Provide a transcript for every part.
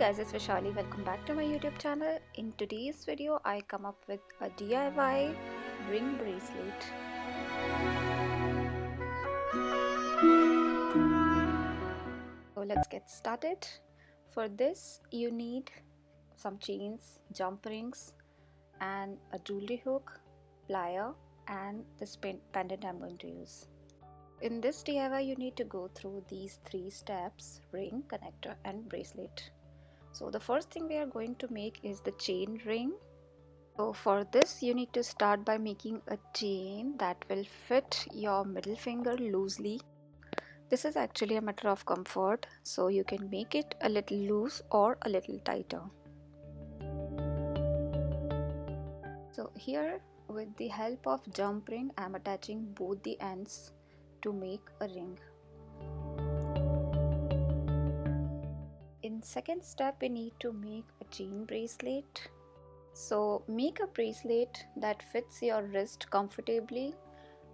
guys, it's Vishali. Welcome back to my YouTube channel. In today's video, I come up with a DIY ring bracelet. So let's get started. For this, you need some chains, jump rings, and a jewelry hook, plier, and this pendant I'm going to use. In this DIY, you need to go through these 3 steps: ring, connector, and bracelet. So the first thing we are going to make is the chain ring. So for this, you need to start by making a chain that will fit your middle finger loosely. This is actually a matter of comfort, so you can make it a little loose or a little tighter. So here, with the help of jump ring, I am attaching both the ends to make a ring. In second step, we need to make a chain bracelet. So make a bracelet that fits your wrist comfortably.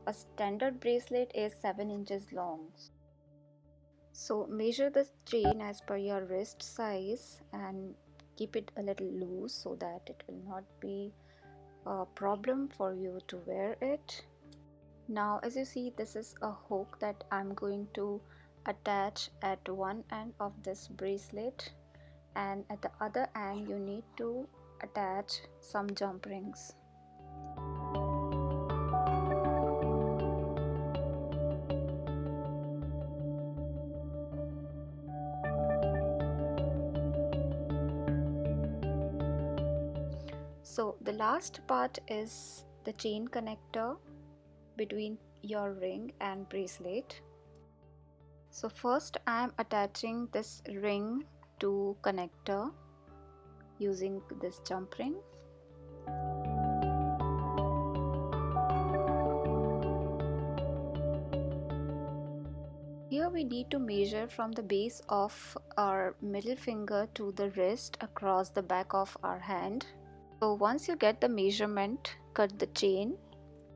A standard bracelet is 7 inches long. So measure the chain as per your wrist size and keep it a little loose so that it will not be a problem for you to wear it. Now, as you see, this is a hook that I'm going to attach at one end of this bracelet, and at the other end you need to attach some jump rings. So the last part is the chain connector between your ring and bracelet. So first I am attaching this ring to connector using this jump ring. Here we need to measure from the base of our middle finger to the wrist across the back of our hand. So once you get the measurement, cut the chain.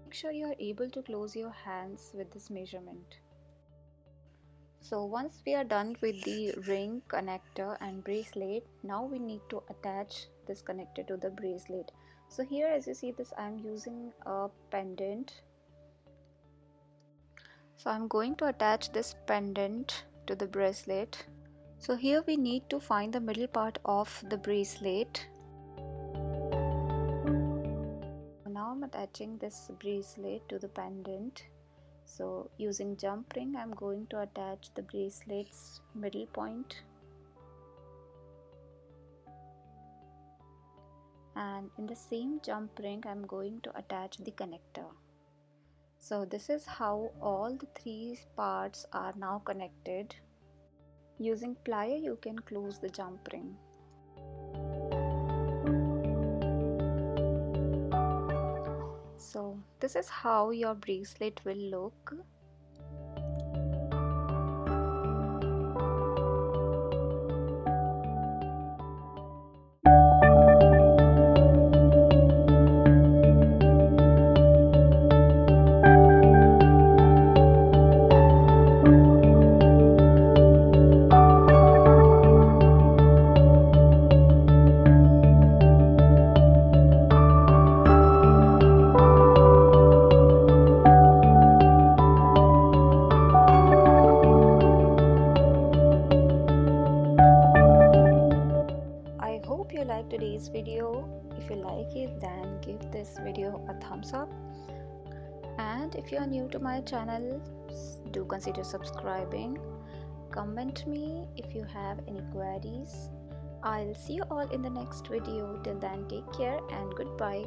Make sure you are able to close your hands with this measurement. So once we are done with the ring, connector and bracelet, now we need to attach this connector to the bracelet. So here, as you see this, I am using a pendant. So I'm going to attach this pendant to the bracelet. So here we need to find the middle part of the bracelet. Now I'm attaching this bracelet to the pendant. So using jump ring, I'm going to attach the bracelet's middle point, and in the same jump ring I'm going to attach the connector. So this is how all the 3 parts are now connected. Using plier you can close the jump ring. So this is how your bracelet will look. Hope you liked today's video. If you like it, then give this video a thumbs up, and if you are new to my channel, do consider subscribing. Comment me if you have any queries. I'll see you all in the next video. Till then, take care and goodbye.